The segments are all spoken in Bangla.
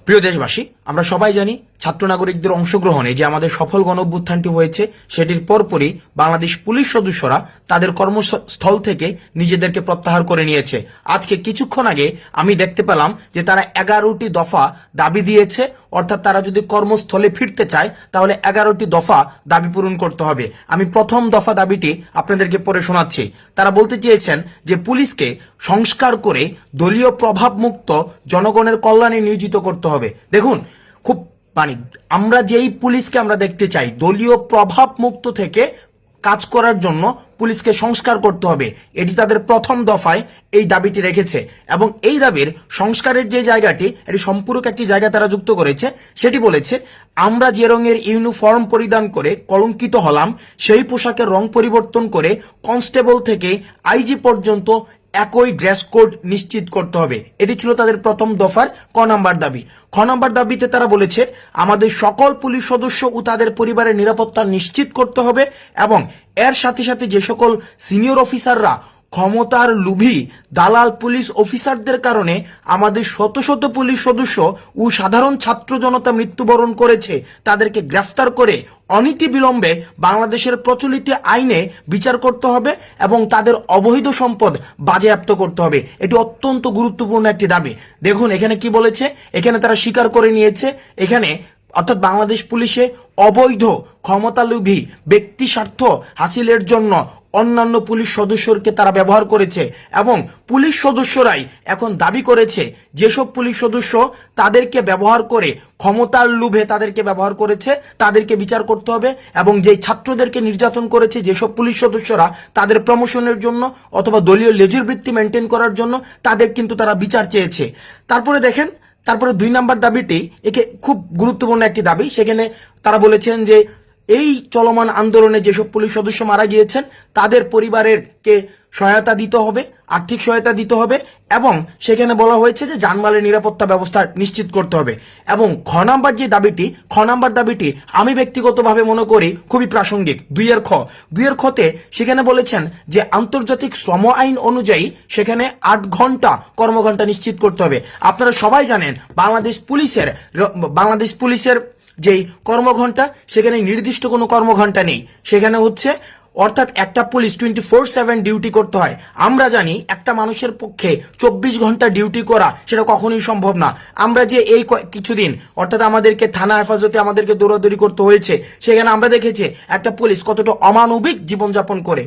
প্রিয় দেশবাসী, আমরা সবাই জানি ছাত্র নাগরিকদের অংশগ্রহণে যে আমাদের সফল গণঅভ্যুত্থানটি হয়েছে সেটির পরপরই বাংলাদেশ পুলিশ সদস্যরা তাদের কর্মস্থল থেকে নিজেদেরকে প্রত্যাহার করে নিয়েছে। আজকে কিছুক্ষণ আগে আমি দেখতে পেলাম যে তারা 11টি দফা দাবি দিয়েছে, অর্থাৎ তারা যদি কর্মস্থলে ফিরতে চায় তাহলে 11টি দফা দাবি পূরণ করতে হবে। আমি প্রথম দফা দাবিটি আপনাদেরকে পড়ে শোনাচ্ছি। তারা বলতে চেয়েছেন যে পুলিশকে সংস্কার করে দলীয় প্রভাব মুক্ত জনগণের কল্যাণে নিয়োজিত করতে হবে। দেখুন, খুব আমরা যেই পুলিশকে আমরা দেখতে চাই দলীয় প্রভাব মুক্ত থেকে কাজ করার জন্য পুলিশকে সংস্কার করতে হবে, এটি তাদের প্রথম দফায় এই দাবিটি রেখেছে। এবং এই দাবির সংস্কারের যে জায়গাটি, এটি সম্পূরক একটি জায়গা তারা যুক্ত করেছে। সেটি বলেছে, আমরা যে রঙের ইউনিফর্ম পরিধান করে কলঙ্কিত হলাম সেই পোশাকের রং পরিবর্তন করে কনস্টেবল থেকে আইজি পর্যন্ত একই ড্রেস কোড নিশ্চিত করতে হবে। এটি ছিল তাদের প্রথম দফার ক নাম্বার দাবি। খ নাম্বার দাবিতে তারা বলেছে, আমাদের সকল পুলিশ সদস্য ও তাদের পরিবারের নিরাপত্তা নিশ্চিত করতে হবে এবং এর সাথে সাথে যে সকল সিনিয়র অফিসাররা ক্ষমতার লোভী দালাল পুলিশ অফিসারদের কারণে আমাদের শত শত পুলিশ সদস্য ও সাধারণ ছাত্র জনতা মৃত্যুবরণ করেছে তাদেরকে গ্রেফতার করে অনীতি বিলম্বে বাংলাদেশের প্রচলিত আইনে বিচার করতে হবে এবং তাদের অবৈধ সম্পদ বাজেয়াপ্ত করতে হবে। এটি অত্যন্ত গুরুত্বপূর্ণ একটি দাবি। দেখুন এখানে কি বলেছে, এখানে তারা স্বীকার করে নিয়েছে, এখানে অর্থাৎ বাংলাদেশ পুলিশে অবৈধ ক্ষমতালোভী ব্যক্তি স্বার্থ হাসিলের জন্য অন্যান্য পুলিশ সদস্যকে তারা ব্যবহার করেছে এবং পুলিশ সদস্যরাই এখন দাবি করেছে যেসব পুলিশ সদস্য তাদেরকে ব্যবহার করে ক্ষমতার লোভে তাদেরকে ব্যবহার করেছে তাদেরকে বিচার করতে হবে এবং যেই ছাত্রদেরকে নির্যাতন করেছে যেসব পুলিশ সদস্যরা তাদের প্রমোশনের জন্য অথবা দলীয় লেজুর বৃত্তি মেনটেন করার জন্য তাদের কিন্তু তারা বিচার চেয়েছে। তারপরে দেখেন, তারপরে 2 নাম্বার দাবিটি একে খুব গুরুত্বপূর্ণ একটি দাবি। সেখানে তারা বলেছেন যে এই চলমান আন্দোলনে যেসব পুলিশ সদস্য মারা গিয়েছেন তাদের পরিবারেরকে সহায়তা দিতে হবে, আর্থিক সহায়তা দিতে হবে এবং সেখানে বলা হয়েছে যে জানমালের নিরাপত্তা ব্যবস্থা নিশ্চিত করতে হবে। এবং খ নাম্বার যে দাবিটি, খ নাম্বার দাবিটি আমি ব্যক্তিগতভাবে মনে করি খুবই প্রাসঙ্গিক। 2 এর খতে সেখানে বলেছেন যে আন্তর্জাতিক শ্রম আইন অনুযায়ী সেখানে 8 ঘন্টা কর্মঘণ্টা নিশ্চিত করতে হবে। আপনারা সবাই জানেন বাংলাদেশ পুলিশের যেই কর্মঘণ্টা সেখানে নির্দিষ্ট কোনো কর্মঘণ্টা নেই। সেখানে হচ্ছে অর্থাৎ একটা পুলিশ 24/7 ডিউটি করতে হয়। আমরা জানি একটা মানুষের পক্ষে 24 ঘন্টা ডিউটি করা সেটা কখনোই সম্ভব না। আমরা যে এই কিছুদিন অর্থাৎ আমাদেরকে থানা হেফাজতে আমাদেরকে দৌড়াদৌড়ি করতে হয়েছে, সেখানে আমরা দেখেছি একটা পুলিশ কতটা অমানবিক জীবনযাপন করে,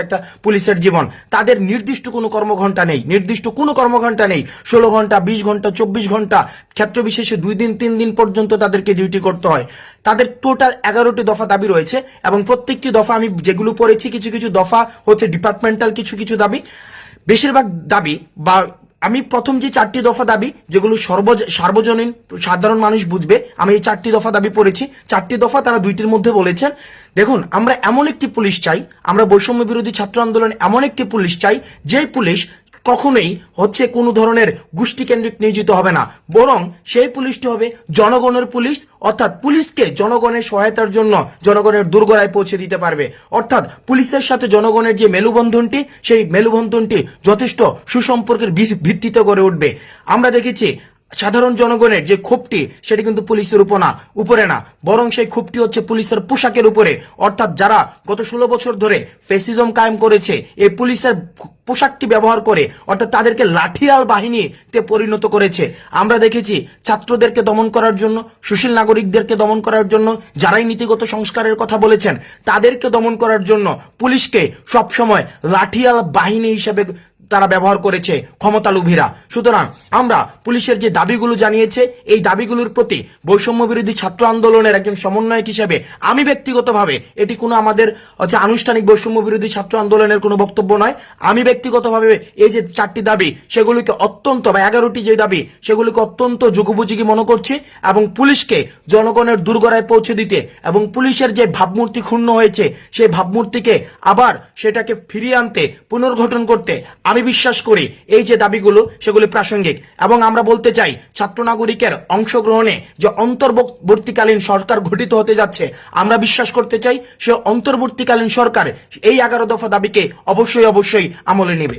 একটা পুলিশের জীবন। তাদের নির্দিষ্ট কোনো কর্মঘণ্টা নেই, 16 ঘন্টা 20 ঘন্টা 24 ঘন্টা ক্ষেত্র বিশেষে 2 দিন 3 দিন পর্যন্ত তাদেরকে ডিউটি করতে হয়। তাদের টোটাল 11টি দফা দাবি রয়েছে এবং প্রত্যেকটি দফা আমি যেগুলো পড়েছি কিছু কিছু দফা হচ্ছে ডিপার্টমেন্টাল, কিছু দাবি, বেশিরভাগ দাবি বা আমি প্রথম যে 4টি দফা দাবি যেগুলো সার্বজনীন সাধারণ মানুষ বুঝবে, আমি এই 4টি দফা দাবি পড়েছি। 4টি দফা তারা 2টির মধ্যে বলেছেন, দেখুন আমরা এমন একটি পুলিশ চাই, আমরা বৈষম্য বিরোধী ছাত্র আন্দোলন এমন একটি পুলিশ চাই যে পুলিশ কখনোই হচ্ছে কোনো ধরনের গোষ্ঠী কেন্দ্রিক নিয়োজিত হবে না, বরং সেই পুলিশটি হবে জনগণের পুলিশ, অর্থাৎ পুলিশকে জনগণের সহায়তার জন্য জনগণের দোরগোড়ায় পৌঁছে দিতে পারবে। অর্থাৎ পুলিশের সাথে জনগণের যে মেলুবন্ধনটি, সেই মেলুবন্ধনটি যথেষ্ট সুসম্পর্কের ভিত্তিতে গড়ে উঠবে। আমরা দেখেছি সাধারণ জনগণের যে ক্ষোভটি সেটি কিন্তু পুলিশের উপরে না, বরং সেই ক্ষোভটি হচ্ছে পুলিশের পোশাকের উপরে। অর্থাৎ যারা গত 16 বছর ধরে ফ্যাসিজম কায়েম করেছে এই পুলিশের পোশাকটি ব্যবহার করে, অর্থাৎ তাদেরকে লাঠিয়াল বাহিনীতে পরিণত করেছে। আমরা দেখেছি ছাত্রদেরকে দমন করার জন্য, সুশীল নাগরিকদেরকে দমন করার জন্য, যারাই নীতিগত সংস্কারের কথা বলেছেন তাদেরকে দমন করার জন্য পুলিশকে সবসময় লাঠিয়াল বাহিনী হিসেবে তারা ব্যবহার করেছে ক্ষমতালোভীরা। সুতরাং আমরা পুলিশের যে দাবিগুলো জানিয়েছে এই দাবিগুলোর প্রতি বৈষম্য বিরোধী ছাত্র আন্দোলনের একজন সমন্বয়ক হিসেবে আমি ব্যক্তিগতভাবে, এটি কোনো আমাদের আনুষ্ঠানিক বৈষম্য বিরোধী ছাত্র আন্দোলনের কোনো বক্তব্য নয়, আমি ব্যক্তিগতভাবে এই যে 4টি দাবি সেগুলিকে অত্যন্ত বা 11টি যে দাবি সেগুলিকে অত্যন্ত যুগোপযোগী মনে করছি এবং পুলিশকে জনগণের দোরগোড়ায় পৌঁছে দিতে এবং পুলিশের যে ভাবমূর্তি ক্ষুণ্ণ হয়েছে সেই ভাবমূর্তিকে আবার সেটাকে ফিরিয়ে আনতে, পুনর্গঠন করতে আমি বিশ্বাস করি এই যে দাবিগুলো সেগুলি প্রাসঙ্গিক। এবং আমরা বলতে চাই ছাত্র নাগরিকের অংশগ্রহণে যে অন্তর্বর্তীকালীন সরকার গঠিত হতে যাচ্ছে, আমরা বিশ্বাস করতে চাই সে অন্তর্বর্তীকালীন সরকার এই 11 দফা দাবিকে অবশ্যই আমলে নেবে।